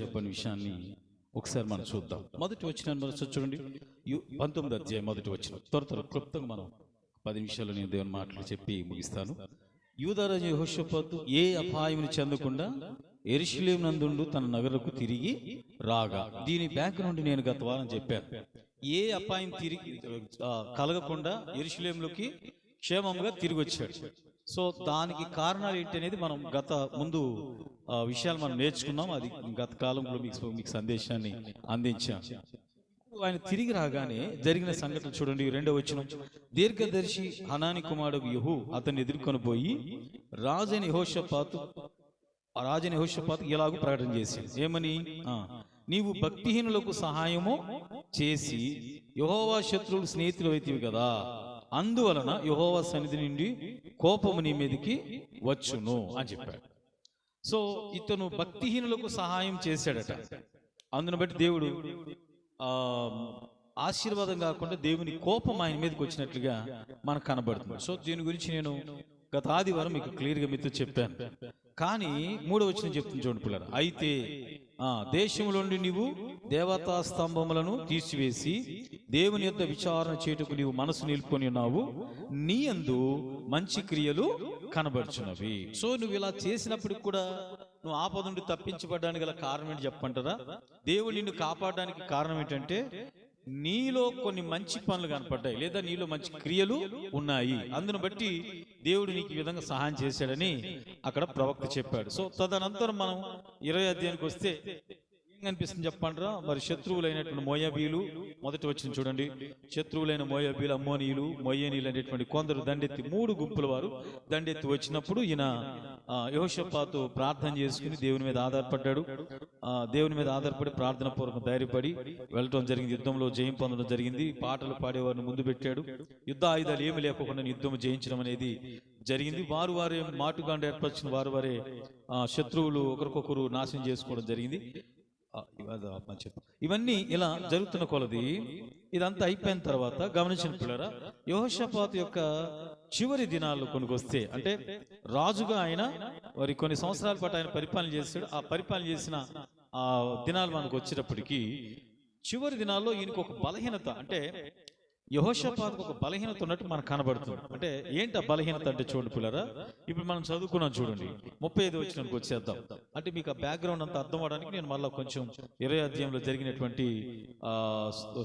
చెప్పని విషయాన్ని ఒకసారి మనం చూద్దాం. మొదటి వచ్చిన చూడండి, 19వ అధ్యాయం మొదటి వచ్చిన త్వర క్లుప్తంగా మనం 10 నిమిషాలు నేను దేవుని మాటలు చెప్పి ముగిస్తాను. యూదారాజు యెహోషాపాతు ఏ అపాయమును చెందకుండా యెరూషలేము నందుండు తన నగరకు తిరిగి రాగా, దీని బ్యాక్ నుండి నేను గత వారం చెప్పాను. ఏ అపాయం తిరిగి కలగకుండా యెరూషలేములోకి క్షేమంగా తిరిగి వచ్చాడు. సో దానికి కారణాలు ఏంటి అనేది మనం ముందు విషయాలు మనం నేర్చుకున్నాం. అది గత కాలంలో మీకు సందేశాన్ని అందించాం. ఆయన తిరిగి రాగానే జరిగిన సంఘటన చూడండి, 2వ వచనం. దీర్ఘదర్శి హనాని కుమారుడు యెహూ అతన్ని ఎదుర్కొని పోయి రాజైన యెహోషాపాతు ఇలాగూ ప్రకటన చేసి, ఏమని? నీవు భక్తిహీనులకు సహాయము చేసి యెహోవా శత్రువులు స్నేహితులు అయితివి కదా, అందువలన యెహోవా సన్నిధి నుండి కోపము నీ మీదకి వచ్చును అని చెప్పాడు. సో ఇతను భక్తిహీనులకు సహాయం చేశాడట. అందును బట్టి దేవుడు ఆశీర్వాదం కాకుండా దేవుని కోపం ఆయన మీదకి వచ్చినట్లుగా మనకు కనబడుతుంది. సో దీని గురించి నేను గత ఆదివారం మీకు క్లియర్గా మీతో చెప్పాను. కానీ 3వ వచనం చెప్తుంది చూడండి పిల్లలు. అయితే దేశంలోండి నీవు దేవతా స్తంభములను తీసివేసి దేవుని యొద్ద విచారణ చేయుటకు నీవు మనసు నిలుపుకొని ఉన్నావు, నీ యందు మంచి క్రియలు కనబడుచున్నవి. సో నువ్వు ఇలా చేసినప్పటికి కూడా నువ్వు ఆపద నుండి తప్పించబడడానికి గల కారణం ఏంటి చెప్పంటారా? దేవుడు నిన్ను కాపాడడానికి కారణం ఏంటంటే నీలో కొన్ని మంచి పనులు కనపడ్డాయి, లేదా నీలో మంచి క్రియలు ఉన్నాయి. అందును బట్టి దేవుడు నీకు ఈ విధంగా సహాయం చేశాడని అక్కడ ప్రవక్త చెప్పాడు. సో తదనంతరం మనం 20వ అధ్యాయానికి వస్తే ఏం కనిపిస్తుంది చెప్పంటారా? మరి శత్రువులైనటువంటి మోయాబీలు, మొదటి వచ్చిన చూడండి, శత్రువులైన మోయాబీలు, అమ్మోనీయులు, మొయ్యనీయులు అనేటువంటి కొందరు దండెత్తి 3 గుంపుల వారు దండెత్తి వచ్చినప్పుడు ఈయన యెహోషాపాతు ప్రార్థన చేసుకుని దేవుని మీద ఆధారపడ్డాడు. దేవుని మీద ఆధారపడి ప్రార్థన పూర్వకం ధైర్యపడి వెళ్ళటం జరిగింది. యుద్ధంలో జయం పొందడం జరిగింది. పాటలు పాడేవారిని ముందు పెట్టాడు. యుద్ధ ఆయుధాలు ఏమి లేకుండా యుద్ధం జయించడం అనేది జరిగింది. వారే మాటుగాండ ఏర్పరిచిన వారే శత్రువులు ఒకరికొకరు నాశనం చేసుకోవడం జరిగింది. ఇవన్నీ ఇలా జరుగుతున్న కొలది ఇదంతా అయిపోయిన తర్వాత గమనించిన పిల్లరా, యెహోషాపాతు యొక్క చివరి దినాల్లో కొనుకొస్తే, అంటే రాజుగా ఆయన మరి కొన్ని సంవత్సరాల పాటు ఆయన పరిపాలన చేశాడు. ఆ పరిపాలన చేసిన ఆ దినాలు మనకు వచ్చేటప్పటికి చివరి దినాల్లో ఈయనకు ఒక బలహీనత, అంటే యెహోషాపాతుకు ఒక బలహీనత ఉన్నట్టు మనకు కనబడుతుంది. అంటే ఏంటి ఆ బలహీనత అంటే చూడండి పిల్లరా, ఇప్పుడు మనం చదువుకున్నాం చూడండి, 35వ వచనానికి వచ్చేద్దాం. అంటే మీకు ఆ బ్యాక్గ్రౌండ్ అంతా అర్థం అవడానికి నేను మళ్ళీ కొంచెం 20వ అధ్యాయంలో జరిగినటువంటి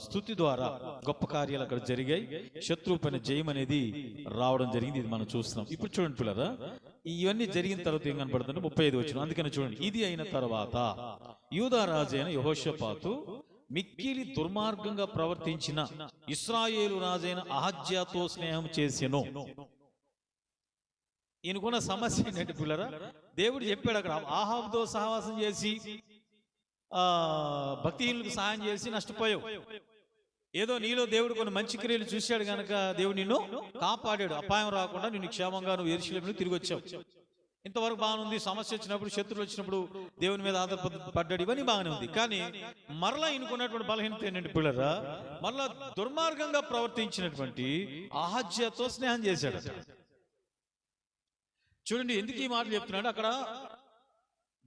స్తుతి ద్వారా గొప్ప కార్యాలు అక్కడ జరిగాయి. శత్రువు పైన జయం అనేది రావడం జరిగింది. ఇది మనం చూస్తున్నాం. ఇప్పుడు చూడండి పిల్లరా, ఇవన్నీ జరిగిన తర్వాత ఏం కనబడుతుంది? 35వ వచనం. అందుకని చూడండి, ఇది అయిన తర్వాత యూదా రాజు అయిన యెహోషాపాతు మిక్కిలి దుర్మార్గంగా ప్రవర్తించిన ఇశ్రాయేలు రాజైన అహజ్యాతో స్నేహం చేసెను. ఈయనకున్న సమస్య ఏంటంటే పిల్లరా, దేవుడు చెప్పాడు అక్కడ, ఆహాబుతో సహవాసం చేసి భక్తిహీనులకు సహాయం చేసి నష్టపోయావు. ఏదో నీలో దేవుడు కొన్ని మంచి క్రియలు చూశాడు కనుక దేవుడు నిన్ను కాపాడాడు. అపాయం రాకుండా నిన్ను క్షేమంగా నువ్వు యెరూషలేముకు తిరిగి వచ్చావు. ఇంతవరకు బాగానే ఉంది. సమస్య వచ్చినప్పుడు, శత్రువులు వచ్చినప్పుడు దేవుని మీద ఆధారపడ్డాడు. ఇవన్నీ బాగానే ఉంది. కానీ మరలా ఈయనకున్నటువంటి బలహీనత ఏంటంటే పిల్లరా, మరలా దుర్మార్గంగా ప్రవర్తించినటువంటి అహజ్యతో స్నేహం చేశాడు. చూడండి ఎందుకు ఈ మాటలు చెప్తున్నాడు. అక్కడ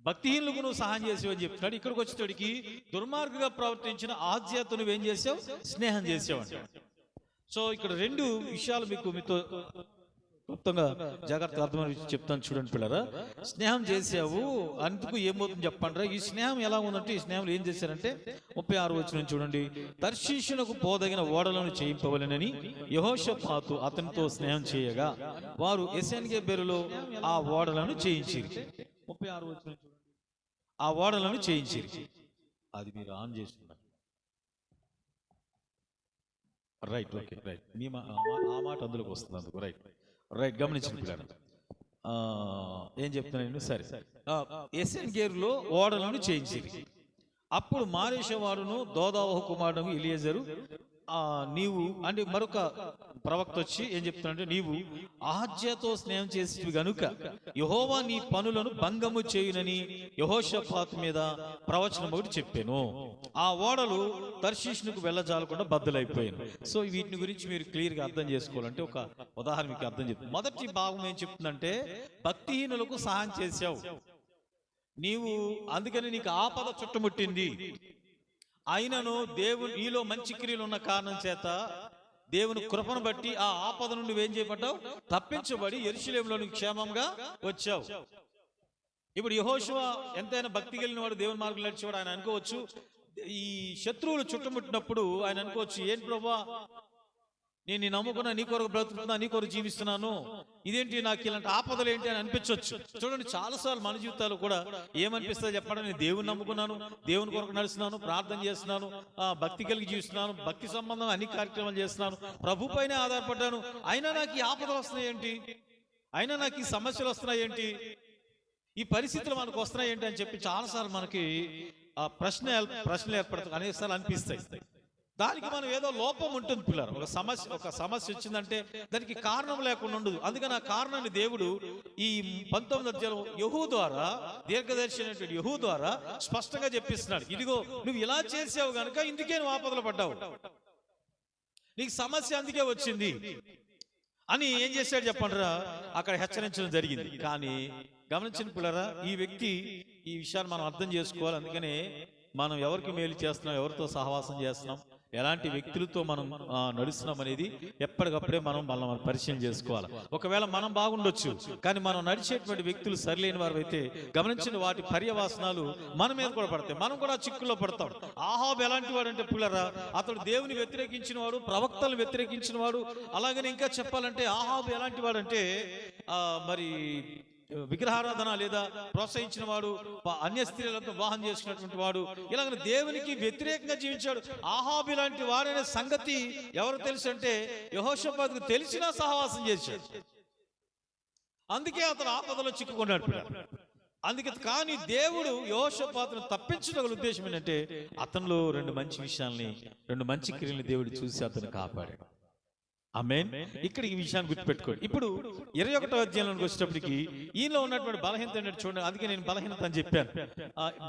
భక్తిహీనులకు నువ్వు సహాయం చేసావు అని చెప్తున్నాడు. ఇక్కడికి వచ్చేటడికి దుర్మార్గంగా ప్రవర్తించిన అహజ్యతో నువ్వేం చేసావు? స్నేహం చేసావు అంట. సో ఇక్కడ 2 విషయాలు మీతో మొత్తంగా జాగ్రత్తగా అర్థమని చెప్తాను చూడండి పిల్లరా. స్నేహం చేసావు అందుకు ఏమవుతుంది చెప్పండి. ఈ స్నేహం ఎలా ఉందంటే, ఈ స్నేహంలో ఏం చేశారంటే 36వ వచనం చూడండి, తర్షీషునకు పోదగిన ఓడలను చేయింపవలెనని యెహోషాపాతు అతనితో స్నేహం చేయగా వారు ఎసెన్గెబెరులో ఆ ఓడలను చేయించిరి. 36వ వచనం చూడండి, ఆ ఓడలను చేయించిరి. అది మీరు ఆన్ చేస్తున్నారు, రైట్? Okay, right. ఆ మాట అందులోకి వస్తుంది, అందుకు రైట్ గమనించిన పిల్లలు ఏం చెప్తున్నాను. సరే, ఎసెన్గెబెరులో ఓడలను చేయించిరి. అప్పుడు మారేషవాడును దోదావహు కుమారుడు ఎలియెజరు నీవు అంటే మరొక ప్రవక్త వచ్చి ఏం చెప్తున్నాడంటే, నీవు అహజ్యతో స్నేహం చేసేవి గనుక యెహోవా నీ పనులను భంగము చేయునని యెహోషాపాతు మీద ప్రవచనం ఒకటి చెప్పాను. ఆ ఓడలు తర్షీషునకు వెళ్ళజాలకుండా బద్దలైపోయాను. సో వీటిని గురించి మీరు క్లియర్గా అర్థం చేసుకోవాలంటే ఒక ఉదాహరణ మీకు అర్థం చెప్తుంది. మొదటి భాగం ఏం చెప్తుందంటే, భక్తిహీనులకు సహాయం చేశావు. నీవు అందుకని నీకు ఆపద చుట్టుముట్టింది, అయినను దేవుడు నీలో మంచి క్రియలు ఉన్న కారణం చేత దేవుని కృపను బట్టి ఆ ఆపద నుండి ఏం చేయబడ్డావు, తప్పించబడి యెరూషలేములోని క్షేమంగా వచ్చావు. ఇప్పుడు యెహోషువ ఎంతైనా భక్తి కలిగిన వాడు, దేవుని మార్గం నడిచేవాడు. ఆయన అనుకోవచ్చు, ఈ శత్రువులు చుట్టుముట్టినప్పుడు ఆయన అనుకోవచ్చు, ఏంటి ప్రభా నేను నీ నమ్ముకున్నా, నీ కొరకు బ్రతుకుతున్నా, నీ కొరకు జీవిస్తున్నాను, ఇదేంటి నాకు ఇలాంటి ఆపదలు ఏంటి అని అనిపించవచ్చు. చూడండి, చాలాసార్లు మన జీవితాలు కూడా ఏమనిపిస్తుంది చెప్పండి, నేను దేవుని నమ్ముకున్నాను, దేవుని కొరకు నడుస్తున్నాను, ప్రార్థన చేస్తున్నాను, భక్తి కలిగి జీవిస్తున్నాను, భక్తి సంబంధం అన్ని కార్యక్రమాలు చేస్తున్నాను, ప్రభు పైన ఆధారపడ్డాను, అయినా నాకు ఈ ఆపదలు వస్తున్నాయి ఏంటి, అయినా నాకు ఈ సమస్యలు వస్తున్నాయి ఏంటి, ఈ పరిస్థితులు మనకు వస్తున్నాయి ఏంటి అని చెప్పి చాలాసార్లు మనకి ప్రశ్నలు ఏర్పడతాయి, అనేకసార్లు అనిపిస్తాయి. దానికి మనం ఏదో లోపం ఉంటుంది పిల్లలు. ఒక సమస్య వచ్చిందంటే దానికి కారణం లేకుండా ఉండదు. అందుకని ఆ కారణాన్ని దేవుడు ఈ 19వ అధ్యాయం యెహూ ద్వారా, దీర్ఘదర్శి అయినటువంటి యెహూ ద్వారా స్పష్టంగా చెప్పిస్తున్నాడు. ఇదిగో నువ్వు ఇలా చేసావు గనుక ఇందుకే నువ్వు ఆపదలు పడ్డావు, నీకు సమస్య అందుకే వచ్చింది అని ఏం చేశాడు చెప్పండిరా, అక్కడ హెచ్చరించడం జరిగింది. కానీ గమనించిన పిల్లరా, ఈ వ్యక్తి ఈ విషయాన్ని మనం అర్థం చేసుకోవాలి. అందుకనే మనం ఎవరికి మేలు చేస్తున్నాం, ఎవరితో సహవాసం చేస్తున్నాం, ఎలాంటి వ్యక్తులతో మనం నడుస్తున్నాం అనేది ఎప్పటికప్పుడే మనం పరిశీలన చేసుకోవాలి. ఒకవేళ మనం బాగుండొచ్చు, కానీ మనం నడిచేటువంటి వ్యక్తులు సరిలేని వారు అయితే గమనించిన వాటి పర్యవసనాలు మన మీద కూడా పడతాయి, మనం కూడా చిక్కుల్లో పడతాం. ఆహాబు ఎలాంటి వాడు అంటే పిల్లరా, అతడు దేవుని వ్యతిరేకించిన వాడు, ప్రవక్తలు వ్యతిరేకించిన వాడు. అలాగనే ఇంకా చెప్పాలంటే ఆహాబు ఎలాంటి వాడు అంటే మరి విగ్రహారాధన లేదా ప్రోత్సహించిన వాడు, అన్య స్త్రీలతో వివాహం చేసుకున్నటువంటి వాడు, ఇలాగ దేవునికి వ్యతిరేకంగా జీవించాడు. ఆహాబు లాంటి వాడనే సంగతి ఎవరు తెలుసు అంటే యెహోషాపాతుకు తెలిసినా సహవాసం చేశాడు. అందుకే అతను ఆపదలో చిక్కుకున్నాడు. అందుకే కానీ దేవుడు యెహోషాపాతును తప్పించగల ఉద్దేశం ఏంటంటే అతనిలో రెండు మంచి విషయాల్ని, రెండు మంచి క్రియల్ని దేవుడు చూసి అతను కాపాడాడు. ఆమేన్. ఇక్కడ ఈ విషయాన్ని గుర్తుపెట్టుకోండి. ఇప్పుడు 21వ అధ్యాయంలోకి వచ్చేటప్పటికి ఈయనలో ఉన్నటువంటి బలహీనత ఏంటంటే చూడండి. అందుకే నేను బలహీనత అని చెప్పాను.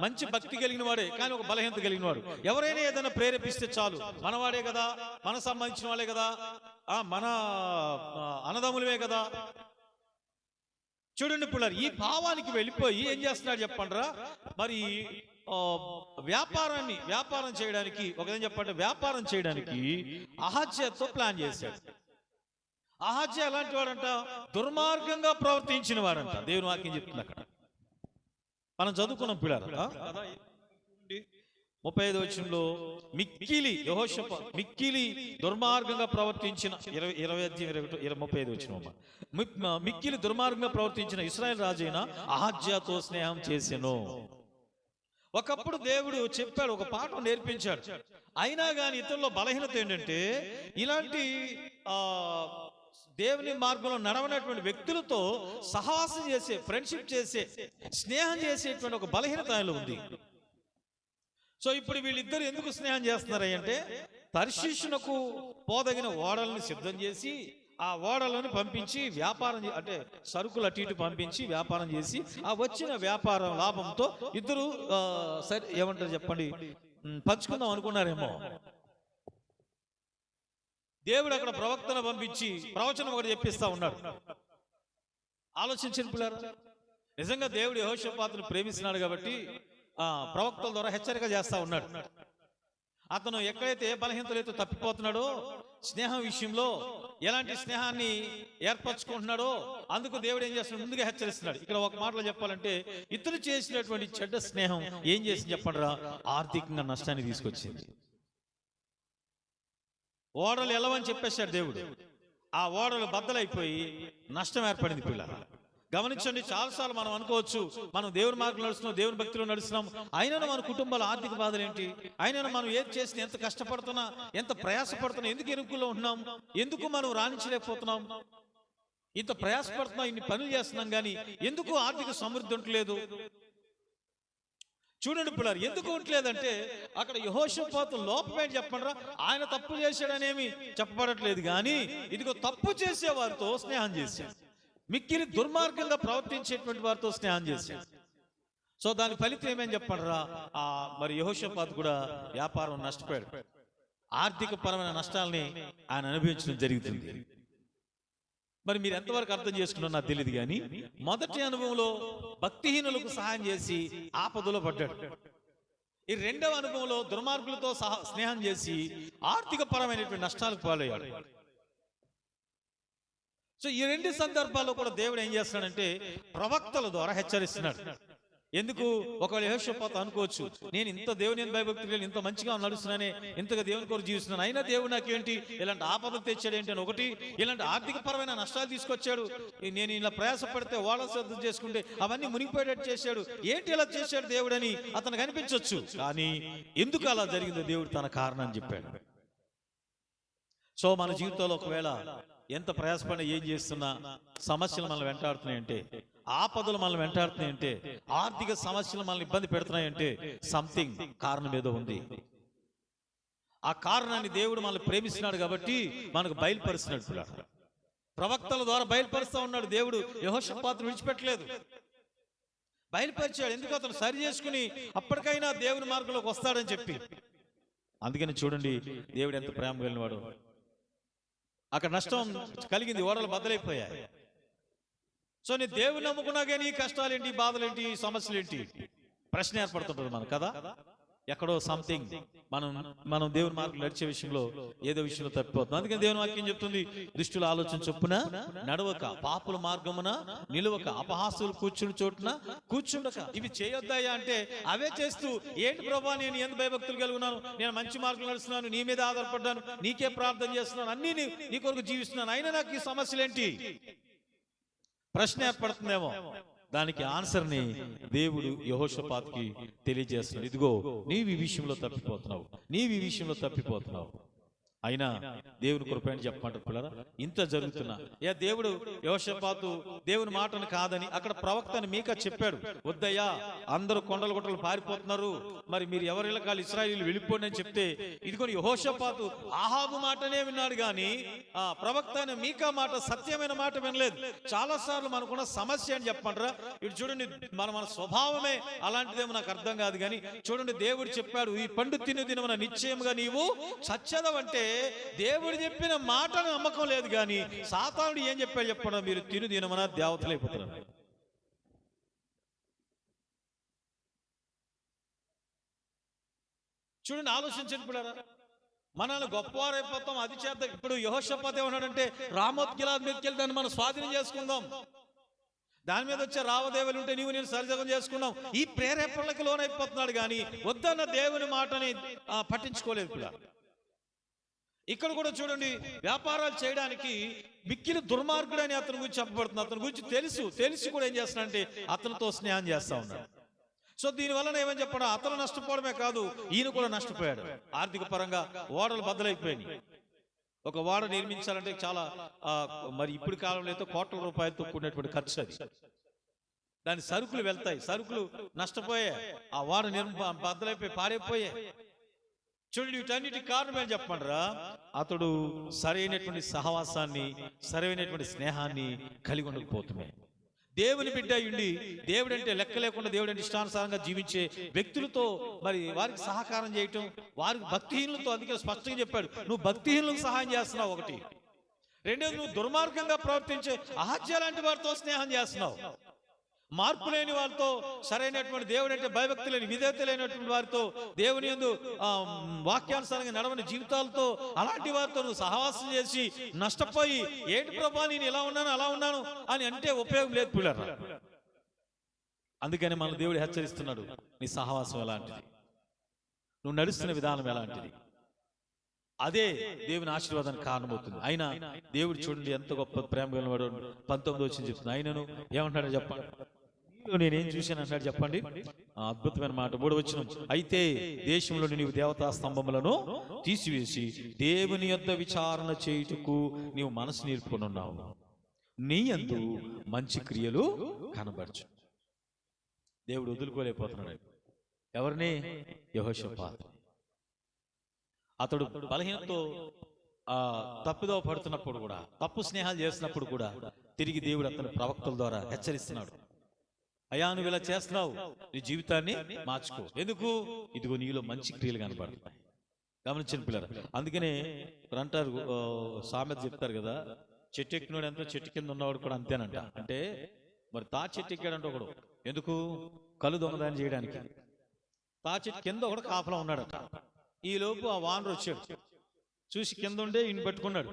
మంచి భక్తి కలిగిన వాడే, కానీ ఒక బలహీనత కలిగిన వాడు. ఎవరైనా ఏదైనా ప్రేరేపిస్తే చాలు, మనవాడే కదా, మన సంబంధించిన వాళ్ళే కదా, మన అన్నదమ్ములమే కదా. చూడండి పిల్లలు, ఈ భావానికి వెళ్ళిపోయి ఏం చేస్తున్నాడు చెప్పండిరా, మరి వ్యాపారం చేయడానికి, ఒకదేం చెప్పండి, వ్యాపారం చేయడానికి అహజ్యాతో ప్లాన్ చేశాడు. అహజ్యా ఎలాంటి వాడంట, దుర్మార్గంగా ప్రవర్తించిన వాడంట. దేవుని వాక్యం చెప్తుంది అక్కడ, మనం చదువుకున్నాం పిల్లలు. 35వ వచనంలో మిక్కిలి దుర్మార్గంగా ప్రవర్తించిన 35వ వచనం, మిక్కిలి దుర్మార్గంగా ప్రవర్తించిన ఇశ్రాయేలు రాజైన అహజ్యాతో స్నేహం చేసెను. ఒకప్పుడు దేవుడు చెప్పాడు, ఒక పాఠం నేర్పించాడు. అయినా కానీ ఇతరుల్లో బలహీనత ఏంటంటే ఇలాంటి దేవుని మార్గంలో నడవనటువంటి వ్యక్తులతో సహవాసం చేసే, ఫ్రెండ్షిప్ చేసే, స్నేహం చేసేటువంటి ఒక బలహీనత ఆయనలో ఉంది. సో ఇప్పుడు వీళ్ళిద్దరు ఎందుకు స్నేహం చేస్తున్నారు అంటే, తర్షీషునకు పోదగిన ఓడలను సిద్ధం చేసి ఆ ఓడలను పంపించి వ్యాపారం, అంటే సరుకులు అటు ఇటు పంపించి వ్యాపారం చేసి ఆ వచ్చిన వ్యాపారం లాభంతో ఇద్దరు సరే ఏమంటారు చెప్పండి, పంచుకుందాం అనుకున్నారేమో. దేవుడు అక్కడ ప్రవక్తను పంపించి ప్రవచనం ఒకటి చెప్పిస్తా ఉన్నాడు. ఆలోచించిన పిల్లలు, నిజంగా దేవుడు యెహోషాపాతును ప్రేమిస్తున్నాడు కాబట్టి ప్రవక్తల ద్వారా హెచ్చరిక చేస్తా ఉన్నాడు. అతను ఎక్కడైతే ఏ బలహీనతలైతే తప్పిపోతున్నాడో, స్నేహం విషయంలో ఎలాంటి స్నేహాన్ని ఏర్పరచుకుంటున్నాడో అందుకు దేవుడు ఏం చేస్తున్నాడు, ముందుగా హెచ్చరిస్తున్నాడు. ఇక్కడ ఒక మాటలో చెప్పాలంటే ఇతరు చేసినటువంటి చెడ్డ స్నేహం ఏం చేసింది చెప్పండిరా, ఆర్థికంగా నష్టాన్ని తీసుకొచ్చింది. ఓడలు ఎలవని చెప్పేశాడు దేవుడు, ఆ ఓడలు బద్దలైపోయి నష్టం ఏర్పడింది పిల్లలు. గమనించండి, చాలాసార్లు మనం అనుకోవచ్చు, మనం దేవుని మార్గంలో నడుస్తున్నాం, దేవుని భక్తిలో నడుస్తున్నాం, అయినా మన కుటుంబాల ఆర్థిక బాధలు ఏంటి, అయినా మనం ఏది చేసినా, ఎంత కష్టపడుతున్నా, ఎంత ప్రయాసపడుతున్నా, ఎందుకు ఇరుకులో ఉంటున్నాం, ఎందుకు మనం రాణించలేకపోతున్నాం, ఇంత ప్రయాసపడుతున్నాం, ఇన్ని పనులు చేస్తున్నాం, కానీ ఎందుకు ఆర్థిక సమృద్ధి ఉండలేదు. చూడండి పిల్లలు, ఎందుకు ఉండలేదంటే అక్కడ యెహోషాపాతు లోపమేంటి చెప్పండిరా, ఆయన తప్పు చేశాడనేమి చెప్పబడట్లేదు, కానీ ఇదిగో తప్పు చేసే వారితో స్నేహం చేశాడు, మిక్కిలి దుర్మార్గంగా ప్రవర్తించేటువంటి వారితో స్నేహం చేశాడు. సో దాని ఫలితం ఏమని చెప్పండిరా, మరి యెహోషాపాతు కూడా వ్యాపారం నష్టపోయాడు, ఆర్థిక పరమైన నష్టాలని ఆయన అనుభవించడం జరుగుతుంది. మరి మీరు ఎంతవరకు అర్థం చేసుకున్నారో నాకు తెలియదు కానీ మొదటి అనుభవంలో భక్తిహీనులకు సహాయం చేసి ఆపదలో పడ్డాడు. ఈ రెండవ అనుభవంలో దుర్మార్గులతో స్నేహం చేసి ఆర్థిక పరమైనటువంటి నష్టాలకు పాలయ్యాడు. సో ఈ రెండు సందర్భాల్లో కూడా దేవుడు ఏం చేస్తున్నాడంటే ప్రవక్తల ద్వారా హెచ్చరిస్తున్నాడు. ఎందుకు? ఒకవేళ యెహోషాపాతు అనుకోవచ్చు, నేను ఇంత దేవుని భయభక్తులు ఇంత మంచిగా నడుస్తున్నానే, ఇంతగా దేవుని కొరకు జీవిస్తున్నాను, అయినా దేవుడు నాకేంటి ఇలాంటి ఆపదలు తెచ్చాడు ఏంటి అని ఒకటి, ఇలాంటి ఆర్థిక పరమైన నష్టాలు తీసుకొచ్చాడు, నేను ఇలా ప్రయాసపడితే వాళ్ళ శ్రద్ధ చేసుకుంటే అవన్నీ మునిగిపోయేటట్టు చేశాడు, ఏంటి ఇలా చేశాడు దేవుడు అని అతనికి అనిపించవచ్చు. కానీ ఎందుకు అలా జరిగిందో దేవుడు తన కారణం చెప్పాడు. సో మన జీవితంలో ఒకవేళ ఎంత ప్రయాసపడినా ఏం చేస్తున్నా సమస్యలు మనల్ని వెంటాడుతున్నాయంటే, ఆపదలు మనల్ని వెంటాడుతున్నాయంటే, ఆర్థిక సమస్యలు మనల్ని ఇబ్బంది పెడుతున్నాయంటే సంథింగ్ కారణం ఏదో ఉంది. ఆ కారణాన్ని దేవుడు మనల్ని ప్రేమిస్తున్నాడు కాబట్టి మనకు బయలుపరుస్తున్నాడు. ప్రవక్తల ద్వారా బయలుపరుస్తా ఉన్నాడు దేవుడు. యెహోషాపాతును విడిచిపెట్టలేదు, బయలుపరిచాడు. ఎందుకు? అతను సరి చేసుకుని అప్పటికైనా దేవుని మార్గంలోకి వస్తాడని చెప్పి. అందుకని చూడండి దేవుడు ఎంత ప్రేమ కలిగినవాడు. అక్కడ నష్టం కలిగింది, ఓడలు బద్దలైపోయాయి. సో నీ దేవుని నమ్ముకున్నా కానీ ఈ కష్టాలేంటి, బాధలేంటి, సమస్యలేంటి ప్రశ్న ఏర్పడుతుంటుంది మనకు కదా. ఎక్కడో సంథింగ్ మనం దేవుని మార్గం నడిచే విషయంలో ఏదో విషయంలో తప్పిపోతుంది. అందుకని దేవుని వాక్యం చెప్తుంది, దుష్టుల ఆలోచన చొప్పున నడవక, పాపుల మార్గమున నిలవక, అపహాసులు కూర్చుని చోటున కూర్చుండక. ఇవి చేయొద్దాయా అంటే అవే చేస్తూ, ఏంటి ప్రభా నేను ఎంత భయభక్తులు కలుగున్నాను, నేను మంచి మార్గం నడుస్తున్నాను, నీ మీద ఆధారపడ్డాను, నీకే ప్రార్థన చేస్తున్నాను, అన్ని నీ కొరకు జీవిస్తున్నాను, అయినా నాకు ఈ సమస్యలేంటి ప్రశ్న ఏర్పడుతుందేమో. దానికి ఆన్సర్ ని దేవుడు యెహోషాపాతుకి తెలియజేస్తున్నాడు. ఇదిగో నీవు ఈ విషయంలో తప్పిపోతున్నావు, అయినా దేవుని కృపని చెప్పమంటారు పిల్లరా. ఇంత జరుగుతున్నా దేవుడు యెహోషాపాతు దేవుని మాటను కాదని అక్కడ ప్రవక్తని మీకా చెప్పాడు, వద్దయ్యా అందరూ కొండల గుట్టలు పారిపోతున్నారు, మరి మీరు ఎవరిళ్ళ కాళ్ళు ఇశ్రాయేలు వెళ్ళిపోండి అని చెప్తే, ఇదిగోని యెహోషాపాతు ఆహాబు మాటనే విన్నాడు కానీ ఆ ప్రవక్త అయిన మీకా మాట, సత్యమైన మాట వినలేదు. చాలా సార్లు మనకున్న సమస్య అని చెప్పమంటారా. ఇటు చూడండి, మన స్వభావమే అలాంటిదేమో నాకు అర్థం కాదు కానీ చూడండి, దేవుడు చెప్పాడు, ఈ పండు తిను దినమున నిశ్చయముగా నీవు చచ్చెదవంటే దేవుడు చెప్పిన మాటను నమ్మకం లేదు కానీ సాతానుడు ఏం చెప్పాడు చెప్పడం, మీరు తిను దినమున దేవతలైపోతున్నారు. చూడండి, ఆలోచించండి పిల్లరా. మనల్ని గొప్పవారైపోతాం, అది చేద్దాం. ఇప్పుడు యెహోషాపాతు ఏమన్నాడంటే, రామోత్ గిలాద్ మీదకి వెళ్ళి దాన్ని మనం స్వాధీనం చేసుకుందాం, దాని మీద వచ్చే రావదేవులు ఉంటే నీవు నేను సరిజగం చేసుకున్నాం, ఈ ప్రేరేపణలకు లోనైపోతున్నాడు కానీ వద్దన్న దేవుని మాటని పట్టించుకోలేదు పిల్ల. ఇక్కడ కూడా చూడండి, వ్యాపారాలు చేయడానికి మిక్కిలి దుర్మార్గుడు అని అతని గురించి చెప్పబడుతుంది. అతని గురించి తెలిసి కూడా ఏం చేస్తున్నాడంటే అతనితో స్నేహం చేస్తా ఉన్నాడు. సో దీని వలన ఏమని చెప్పడం, అతను నష్టపోవడమే కాదు ఈయన కూడా నష్టపోయాడు. ఆర్థిక పరంగా ఓడలు బద్దలైపోయినాయి. ఒక ఓడ నిర్మించాలంటే చాలా మరి ఇప్పుడు కాలంలో అయితే కోట్ల రూపాయలతో కూడినటువంటి ఖర్చు అది. దాని సరుకులు వెళ్తాయి, సరుకులు నష్టపోయాయి, ఆ ఓడ బద్దలైపోయి పాడైపోయాయి. చూడండి, వీటన్నిటి కారణం ఏం చెప్పమంటారా, అతడు సరైనటువంటి సహవాసాన్ని, సరైనటువంటి స్నేహాన్ని కలిగి ఉండకపోతున్నాయి. దేవుని బిడ్డ ఉండి దేవుడు అంటే లెక్క లేకుండా దేవుడు అంటే ఇష్టానుసారంగా జీవించే వ్యక్తులతో మరి వారికి సహకారం చేయటం, వారికి భక్తిహీనులతో, అందుకే స్పష్టంగా చెప్పాడు, నువ్వు భక్తిహీనులకు సహాయం చేస్తున్నావు ఒకటి. రెండోది, నువ్వు దుర్మార్గంగా ప్రవర్తించే అహజ్య లాంటి వారితో స్నేహం చేస్తున్నావు. మార్పు లేని వారితో, సరైనటువంటి దేవుడు అంటే భయభక్తి లేని, విధేయత లేనటువంటి వారితో, దేవుని యందు వాక్యానుసారంగా నడవని జీవితాలతో, అలాంటి వారితో నువ్వు సహవాసం చేసి నష్టపోయి, ఏంటి ప్రభా నేను ఇలా ఉన్నాను అలా ఉన్నాను అని అంటే ఉపయోగం లేదు పిల్లరా. అందుకని మన దేవుడు హెచ్చరిస్తున్నాడు, నీ సహవాసం ఎలాంటిది, నువ్వు నడుస్తున్న విధానం ఎలాంటిది, అదే దేవుని ఆశీర్వాదానికి కారణమవుతుంది. అయినా దేవుడు చూడండి ఎంత గొప్ప ప్రేమ కలిగినవాడు. 19వ వచనం చెప్తుంది, ఆయనను ఏమంటాడో చెప్పండి, నేనేం చూశాను అంటాడు చెప్పండి. అద్భుతమైన మాట 3వ వచనం, అయితే దేశంలో నీవు దేవతా స్తంభములను తీసివేసి దేవుని యొద్ద విచారణ చేయుటకు నీవు మనసు నిలుపుకొని ఉన్నావు, నీ యందు మంచి క్రియలు కనబరచు. దేవుడు వదులుకోలేకపోతున్నాడు ఎవరిని? యెహోషాపాతు. అతడు బలహీనతో తప్పుదో పడుతున్నప్పుడు కూడా, తప్పు స్నేహాలు చేసినప్పుడు కూడా తిరిగి దేవుడు అతని ప్రవక్తల ద్వారా హెచ్చరిస్తున్నాడు, అయ్యా నువ్వు ఇలా చేస్తున్నావు, నీ జీవితాన్ని మార్చుకో. ఎందుకు? ఇదిగో నీలో మంచి క్రియలు కనబడుతున్నాయి. గమనించిన పిల్లలు. అందుకనే అంటారు, సామెత చెప్తారు కదా, చెట్టు ఎక్కినోడు ఎంతో చెట్టు కింద ఉన్నవాడు కూడా అంతేనంట. అంటే మరి తా చెట్టు ఎక్కాడంట ఒకడు, ఎందుకు? కళ్ళు దొంగదాన్ని చేయడానికి. తా చెట్టు కింద ఒకడు కాపలా ఉన్నాడట. ఈ లోపు ఆ వానరు వచ్చాడు, చూసి కింద ఉండే ఇన్ని పట్టుకున్నాడు.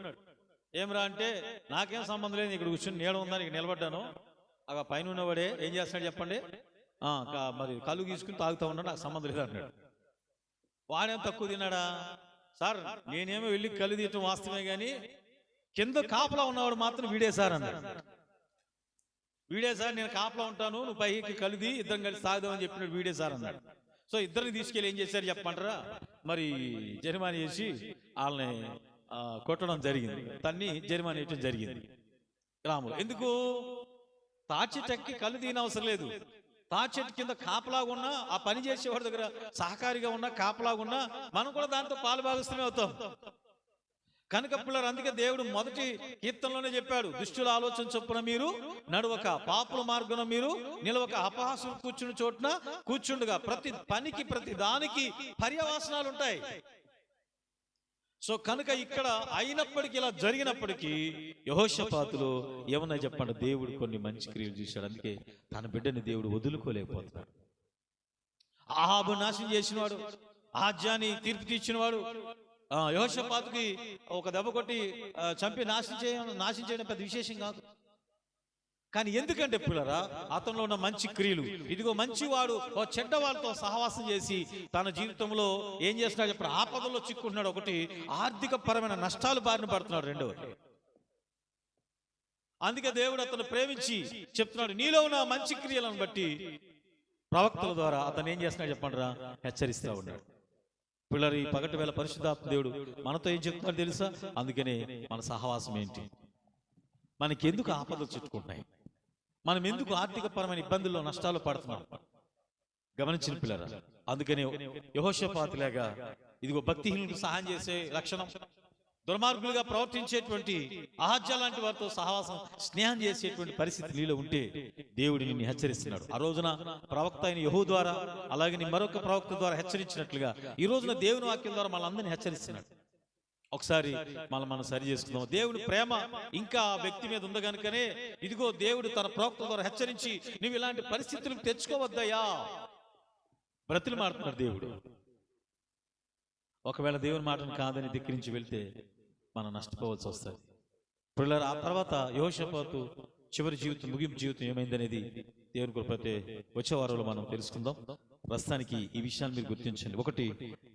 ఏమరా అంటే, నాకేం సంబంధం లేదు, ఇక్కడ కూర్చొని నీడ ఉందని ఇక్కడ నిలబడ్డాను. ఆ పైన ఉన్నవాడే ఏం చేస్తాడు చెప్పండి, మరి కళ్ళు గీసుకుని తాగుతా ఉన్నాడు, నాకు సంబంధం లేదు అన్నాడు. వాడేం తక్కువ తిన్నాడా? సార్ నేనేమో వెళ్ళి కళ్ళు తీయటం వాస్తవమే కానీ కింద కాపలా ఉన్నవాడు మాత్రం వీడే సార్ అన్నాడు. వీడే సార్, నేను కాపలా ఉంటాను, నువ్వు పైకి కలుది ఇద్దరం కలిసి తాగుదామని చెప్పినాడు. వీడే సార్ అన్నాడు. సో ఇద్దరిని తీసుకెళ్ళి ఏం చేశారు చెప్పమంటారా, మరి జరిమానా చేసి వాళ్ళని కొట్టడం జరిగింది, తన్ని జరిమానా వేయటం జరిగింది గ్రాములు. ఎందుకు? తాచెట్టెక్కి కళ్ళు తీయని అవసరం లేదు. తాచెట్టు కింద కాపలాగున్నా, ఆ పని చేసేవాడి దగ్గర సహకారిగా ఉన్నా, కాపలాగున్నా మనం కూడా దాంతో పాలు భాగస్థమే అవుతాం కనుక పిల్లలు. అందుకే దేవుడు మొదటి కీర్తనలోనే చెప్పాడు, దుష్టుల ఆలోచన చొప్పున మీరు నడవక, పాపుల మార్గంలో మీరు నిలవక, అపహాసులు కూర్చుని చోటున కూర్చుండగా. ప్రతి పనికి ప్రతి దానికి పర్యవసనాలు ఉంటాయి. సో కనుక ఇక్కడ అయినప్పటికీ, ఇలా జరిగినప్పటికీ యెహోషాపాతులో ఏమన్నా చెప్పండి, దేవుడు కొన్ని మంచి క్రియలు చూశాడు. అందుకే తన బిడ్డని దేవుడు వదులుకోలేకపోతున్నాడు. అహాబు నాశనం చేసినవాడు, ఆజ్యాన్ని తీర్పు తీర్చినవాడు, యెహోషాపాతుకి ఒక దెబ్బ కొట్టి చంపి నాశనం చేయడం పెద్ద విశేషం కాదు. కానీ ఎందుకంటే పిల్లరా, అతనిలో ఉన్న మంచి క్రియలు, ఇదిగో మంచివాడు ఓ చెడ్డ వాళ్ళతో సహవాసం చేసి తన జీవితంలో ఏం చేస్తున్నాడు చెప్పండి, ఆపదల్లో చిక్కుంటున్నాడు. ఒకటి, ఆర్థిక పరమైన నష్టాలు బారిన పడుతున్నాడు. రెండవది, అందుకే దేవుడు అతను ప్రేమించి చెప్తున్నాడు, నీలో ఉన్న మంచి క్రియలను బట్టి ప్రవక్తల ద్వారా అతను ఏం చేస్తున్నాడు చెప్పండిరా, హెచ్చరిస్తూ ఉన్నాడు. పిల్లలు, ఈ పగటి వేళ పరిశుద్ధాత్మ దేవుడు మనతో ఏం చెప్తున్నాడు తెలుసా? అందుకనే మన సహవాసం ఏంటి, మనకి ఎందుకు ఆపదలు చుట్టుకుంటున్నాయి, మనం ఎందుకు ఆర్థిక పరమైన ఇబ్బందుల్లో నష్టాలు పడుతున్నాం గమనించిన పిల్లరా. అందుకనే యెహోషాపాతులాగా ఇదిగో భక్తిహీనులకు సహాయం చేసే లక్షణం, దుర్మార్గులుగా ప్రవర్తించేటువంటి అహజ్య లాంటి వారితో సహవాసం, స్నేహం చేసేటువంటి పరిస్థితి నీలో ఉంటే దేవుడు నిన్ను హెచ్చరిస్తున్నాడు. ఆ రోజున ప్రవక్త అయిన యెహూ ద్వారా, అలాగే మరొక ప్రవక్త ద్వారా హెచ్చరించినట్లుగా ఈ రోజున దేవుని వాక్యం ద్వారా మనందరినీ హెచ్చరిస్తున్నాడు. ఒకసారి మనం సరి చేసుకుందాం. దేవుడి ప్రేమ ఇంకా ఆ వ్యక్తి మీద ఉంది కనుకనే ఇదిగో దేవుడు తన ప్రవక్త ద్వారా హెచ్చరించి, నువ్వు ఇలాంటి పరిస్థితులకు తెచ్చుకోవద్దయ్యా బ్రతులు మాడుతున్నాడు దేవుడు. ఒకవేళ దేవుని మాటను కాదని ధిక్కరించి వెళ్తే మనం నష్టపోవాల్సి వస్తుంది. పిల్లలు, ఆ తర్వాత యెహోషాపాతు చివరి జీవితం, ముగింపు జీవితం ఏమైందనేది దేవుని కృపైతే వచ్చే వారంలో మనం తెలుసుకుందాం. ప్రస్తుతానికి ఈ విషయాన్ని మీరు గుర్తించండి. ఒకటి,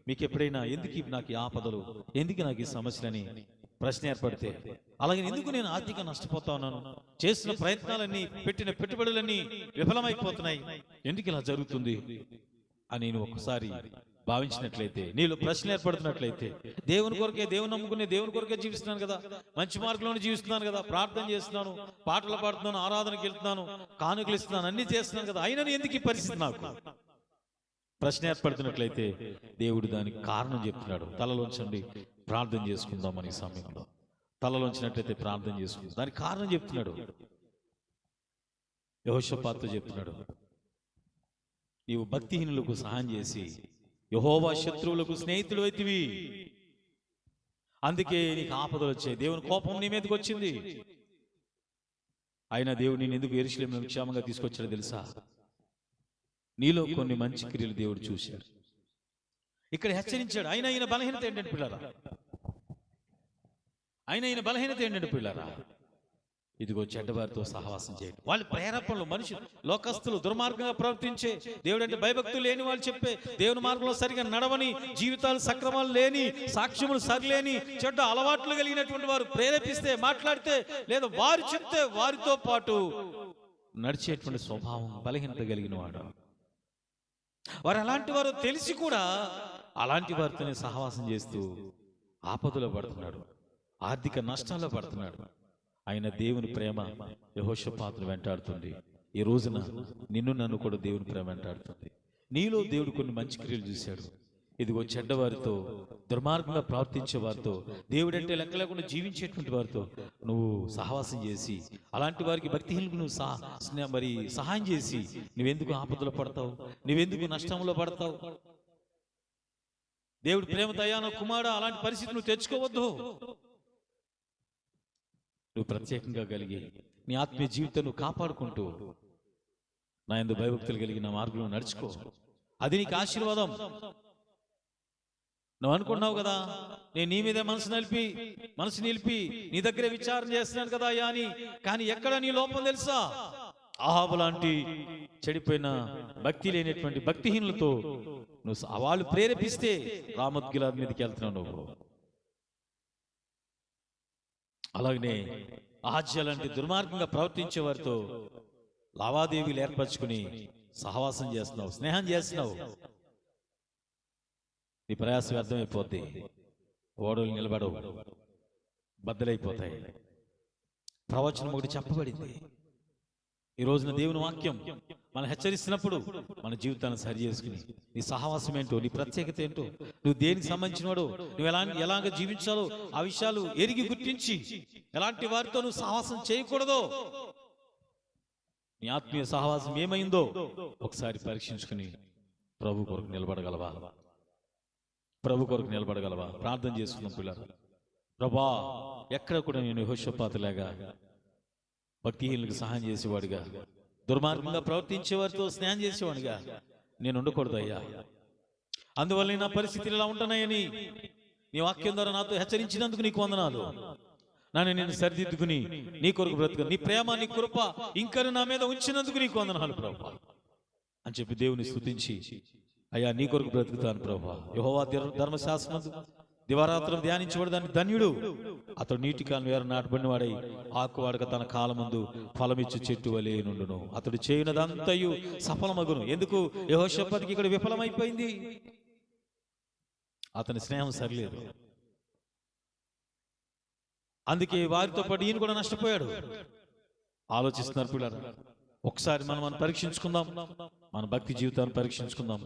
మీకు ఎప్పుడైనా ఎందుకు నాకు ఈ ఆపదలు, ఎందుకు నాకు ఈ సమస్యలని ప్రశ్న ఏర్పడితే, అలాగే ఎందుకు నేను ఆర్థిక నష్టపోతా ఉన్నాను, చేసిన ప్రయత్నాలన్నీ, పెట్టిన పెట్టుబడులన్నీ విఫలమైపోతున్నాయి, ఎందుకు ఇలా జరుగుతుంది అని నేను ఒకసారి భావించినట్లయితే, నీలో ప్రశ్న ఏర్పడుతున్నట్లయితే, దేవుని కొరకే, దేవుని నమ్ముకునే దేవుని కొరకే జీవిస్తున్నాను కదా, మంచి మార్గంలోనే జీవిస్తున్నాను కదా, ప్రార్థన చేస్తున్నాను, పాటలు పాడుతున్నాను, ఆరాధనకి వెళ్తున్నాను, కానుకలు ఇస్తున్నాను, అన్ని చేస్తున్నాను కదా, అయినా ఎందుకు ఈ పరిస్థితి నాకు ప్రశ్న ఏర్పడుతున్నట్లయితే దేవుడు దానికి కారణం చెప్తున్నాడు. తలలోంచండి, ప్రార్థన చేసుకుందాం. అనే సమయంలో తలలోంచినట్లయితే ప్రార్థన చేసుకుందాం. దానికి కారణం చెప్తున్నాడు. యెహోషాపాతుతో చెప్తున్నాడు, నీవు భక్తిహీనులకు సహాయం చేసి యెహోవా శత్రువులకు స్నేహితుడు అయితివి, అందుకే నీకు ఆపదలు వచ్చాయి, దేవుని కోపం నీ మీదకి వచ్చింది. అయినా దేవుడు నేను ఎందుకు యెరూషలేమును క్షేమంగా తీసుకొచ్చాడో తెలుసా? నీలో కొన్ని మంచి క్రియలు దేవుడు చూశాడు, ఇక్కడ హెచ్చరించాడు. అయిన బలహీనత ఏంటంటే పిల్లరా, అయిన బలహీనత ఏంటంటే పిల్లరా, ఇదిగో చెడ్డవారితో సహవాసం చేయడం. వాళ్ళ ప్రేరేపణలు, మనుషులు, లోకస్తులు, దుర్మార్గంగా ప్రవర్తించే, దేవుడు అంటే భయభక్తులు లేని వాళ్ళు చెప్పే, దేవుని మార్గంలో సరిగా నడవని, జీవితాలు సక్రమాలు లేని, సాక్ష్యములు సరిలేని, చెడ్డ అలవాట్లు కలిగినటువంటి వారు ప్రేరేపిస్తే, మాట్లాడితే, లేదా వారు చెప్తే వారితో పాటు నడిచేటువంటి స్వభావం, బలహీనత కలిగిన వాడు. వారు అలాంటి వారు తెలిసి కూడా అలాంటి వారితోనే సహవాసం చేస్తూ ఆపదలో పడుతున్నాడు, ఆర్థిక నష్టాల్లో పడుతున్నాడు. ఆయన దేవుని ప్రేమ యెహోషాపాతును వెంటాడుతుంది. ఈ రోజున నిన్ను నన్ను కూడా దేవుని ప్రేమ వెంటాడుతుంది. నీలో దేవుడు కొన్ని మంచి క్రియలు చూశాడు. ఇదిగో చెడ్డవారితో, దుర్మార్గంగా ప్రవర్తించే వారితో, దేవుడంటే లెక్క లేకుండా జీవించేటువంటి వారితో నువ్వు సహవాసం చేసి, అలాంటి వారికి భక్తిహీనులకు నువ్వు మరి సహాయం చేసి, నువ్వెందుకు ఆపదలో పడతావు, నువ్వెందుకు నష్టంలో పడతావు? దేవుడు ప్రేమ దయాన కుమారుడా, అలాంటి పరిస్థితి నువ్వు తెచ్చుకోవద్దు. నువ్వు ప్రత్యేకంగా కలిగి నీ ఆత్మీయ జీవితం నువ్వు కాపాడుకుంటూ నా యందు భయభక్తులు కలిగి నా మార్గంలో నడుచుకో. అది నీకు ఆశీర్వాదం. నువ్వు అనుకున్నావు కదా, నేను నీ మీదే మనసు నిలిపి నీ దగ్గరే విచారణ చేస్తున్నాను కదా అయ్యా అని. కానీ ఎక్కడ నీ లోపం తెలుసా? అహాబు లాంటి చెడిపోయిన భక్తి లేనటువంటి భక్తిహీనులతో నువ్వు వాళ్ళు ప్రేరేపిస్తే రామత్ గిలాద్ మీదకి వెళ్తున్నావు నువ్వు. అలాగనే అహజ్యా లాంటి దుర్మార్గంగా ప్రవర్తించే వారితో లావాదేవీలు ఏర్పరచుకుని సహవాసం చేస్తున్నావు, స్నేహం చేస్తున్నావు. నీ ప్రయాసం వ్యర్థమైపోద్ది. ఓడలు నిలబడవు, బద్దలైపోతాయి. ప్రవచనం ఒకటి చెప్పబడింది. ఈ రోజున దేవుని వాక్యం మనం హెచ్చరిస్తున్నప్పుడు మన జీవితాన్ని సరి చేసుకుని నీ సహవాసం ఏంటో, నీ ప్రత్యేకత ఏంటో, నువ్వు దేనికి సంబంధించిన వాడు, నువ్వు ఎలాగ జీవించాలో ఆ విషయాలు ఎరిగి గుర్తించి ఎలాంటి వారితో నువ్వు సహవాసం చేయకూడదో, నీ ఆత్మీయ సహవాసం ఏమైందో ఒకసారి పరీక్షించుకుని ప్రభు కొరకు నిలబడగలవా? ప్రభు కొరకు నిలబడగలవా? ప్రార్థన చేసుకున్నాం పిల్లలు. ప్రభా, ఎక్కడ కూడా నేను యెహోషాపాతులాగా భక్తిహీనులకు సహాయం చేసేవాడిగా, దుర్మార్గంగా ప్రవర్తించే వారితో స్నేహం చేసేవాడిగా నేను ఉండకూడదు అయ్యా. అందువల్ల నా పరిస్థితులు ఇలా ఉంటున్నాయని నీ వాక్యం ద్వారా నాతో హెచ్చరించినందుకు నీకు వందనాలు. నన్ను నేను సరిదిద్దుకుని నీ కొరకు బ్రతుకు, నీ ప్రేమ నీ కృప ఇంకా నా మీద ఉంచినందుకు నీకు వందనాలు ప్రభా అని చెప్పి దేవుని స్తుతించి, అయ్యా నీ కొరకు బ్రతుకుతాను ప్రభా. యెహోవా ధర్మశాస్త్రం దివారాత్రం ధ్యానించబడి దాన్ని ధన్యుడు. అతడు నీటి కాలం వేర నాటబడిన వాడై ఆకువాడక తన కాలమందు ఫలమిచ్చు చెట్టు వలె నుండును. అతడు చేయనదంతయు సఫలమగును. ఎందుకు యెహోషాపాతుకి ఇక్కడ విఫలమైపోయింది? అతని స్నేహం సరిలేదు. అందుకే వారితో పాటు ఈయన కూడా నష్టపోయాడు. ఆలోచిస్తున్నారు పిల్లలు. ఒకసారి మనం పరీక్షించుకుందాం, మన భక్తి జీవితాన్ని పరీక్షించుకుందాం,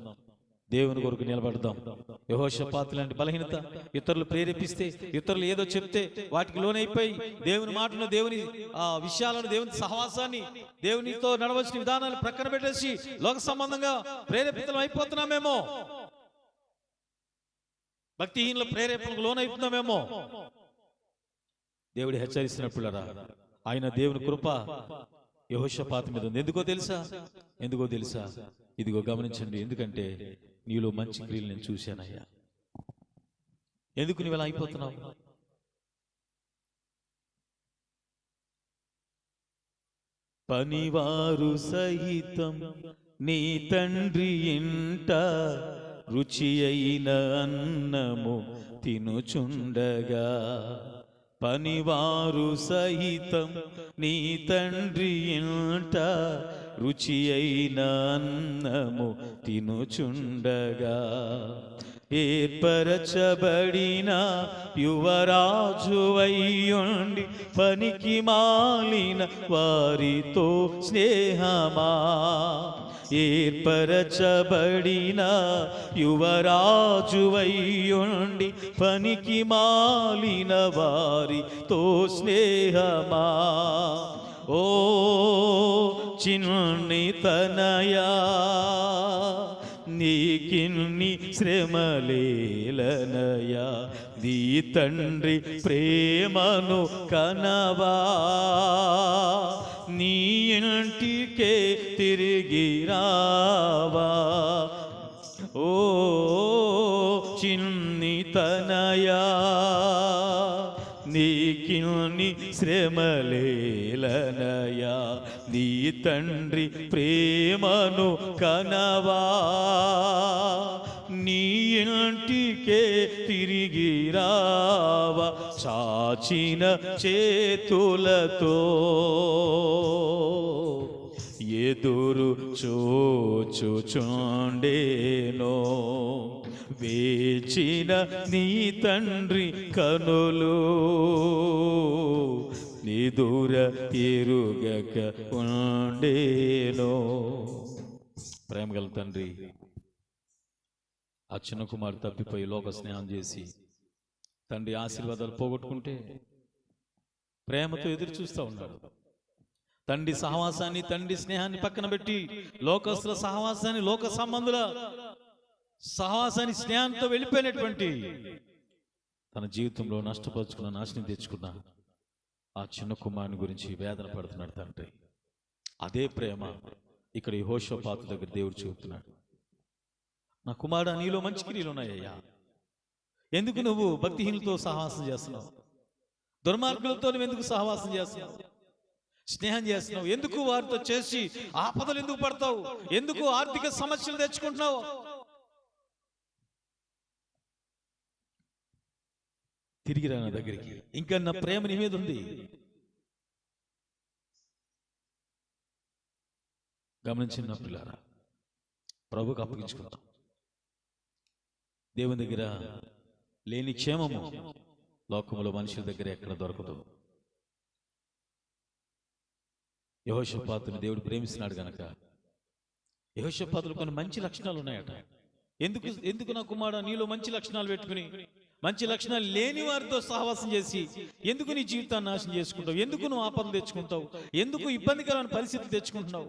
దేవుని కొరకు నిలబడదాం. యెహోషాపాతు లాంటి బలహీనత, ఇతరులు ప్రేరేపిస్తే, ఇతరులు ఏదో చెప్తే వాటికి లోనైపోయి దేవుని మాటను, దేవుని విషయాలను, దేవుని సహవాసాన్ని, దేవునితో నడవలసిన విధానాలు ప్రక్కన పెట్టేసి లోక సంబంధంగా ప్రేరేపితం అయిపోతున్నామేమో, భక్తిహీనుల ప్రేరేపణకు లోనైతున్నామేమో. దేవుడు హెచ్చరిస్తున్నప్పుడురా, ఆయన దేవుని కృప యెహోషాపాతు మీద ఉంది. ఎందుకో తెలుసా? ఇదిగో గమనించండి. ఎందుకంటే నీలో మంచి క్రియలు నేను చూశానయ్యా. ఎందుకు నువ్వు ఇలా అయిపోతున్నావు? పనివారు సహితం నీ తండ్రి ఇంట రుచి అయిన అన్నము తినుచుండగా, పనివారు సహితం నీ తండ్రి ఇంట రుచి అయిన అన్నము తినుచుండగా, ఏర్పరచబడిన యువరాజువయ్యుండి పనికి మాలిన వారితో స్నేహమా, ఏర్పరచబడిన యువరాజువయ్యుండి పనికి మాలిన వారితో స్నేహమా, ఓ చిన్ని తనయా నీకిన్ని శ్రమలేలనయా, నీ తండ్రి ప్రేమను కనవా, నీ ఇంటికే తిరిగి రావా, ఓ చిన్ని తనయా నీకిన్ని శ్రమలేలనయా, నీ తండ్రి ప్రేమను కనవా, నీ ఇంటికే తిరిగి రావా, చాచిన చేతులతో ఎదురు చూచుచుండేనో, వేచిన నీ తండ్రి కనులు నిదుర ఎరుగక ఉండేనో. ప్రేమగల తండ్రి ఆ చిన్న కుమారుడు తప్పిపోయి లోక స్నేహం చేసి తండ్రి ఆశీర్వాదాలు పోగొట్టుకుంటే ప్రేమతో ఎదురు చూస్తూ ఉన్నాడు. తండ్రి సహవాసాన్ని, తండ్రి స్నేహాన్ని పక్కన పెట్టి లోకస్తుల సహవాసాన్ని, లోక సంబంధుల సహవాసాన్ని, స్నేహంతో వెళ్ళిపోయినటువంటి తన జీవితంలో నష్టపరుచుకున్న, నాశనం తెచ్చుకున్న ఆ చిన్న కుమారుని గురించి వేదన పడుతున్నాడు తండ్రి. అదే ప్రేమ ఇక్కడ యెహోషాపాతు దగ్గర దేవుడు చూపుతున్నాడు. నా కుమారుడా, నీలో మంచి క్రియలు ఉన్నాయ్యా, ఎందుకు నువ్వు భక్తిహీనులతో సహవాసం చేస్తున్నావు? దుర్మార్గులతో నువ్వు ఎందుకు సహవాసం చేస్తున్నావు? స్నేహం చేస్తున్నావు? ఎందుకు వారితో చేసి ఆపదలు ఎందుకు పడతావు? ఎందుకు ఆర్థిక సమస్యలు తెచ్చుకుంటున్నావు? తిరిగి రా నా దగ్గరికి, ఇంకా నా ప్రేమ నీ మీద ఉంది. గమనించిన పిల్లారా, ప్రభుకు అప్పగించుకుందాం. దేవుని దగ్గర లేని క్షేమము లోకములో మనుషుల దగ్గర ఎక్కడ దొరకదు. యెహోషాపాతుని దేవుడు ప్రేమిస్తున్నాడు గనక, యెహోషాపాతులు కొన్ని మంచి లక్షణాలు ఉన్నాయట. ఎందుకు నా కుమారుడా, నీలో మంచి లక్షణాలు పెట్టుకుని మంచి లక్షణాలు లేని వారితో సహవాసం చేసి ఎందుకు నీ జీవితాన్ని నాశనం చేసుకుంటావు? ఎందుకు నువ్వు ఆపదలు తెచ్చుకుంటావు? ఎందుకు ఇబ్బందికరమైన పరిస్థితి తెచ్చుకుంటున్నావు?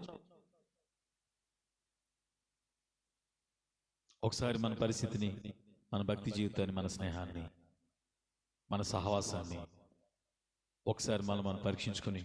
ఒకసారి మన పరిస్థితిని, మన భక్తి జీవితాన్ని, మన స్నేహాన్ని, మన సహవాసాన్ని ఒకసారి మనం పరీక్షించుకొని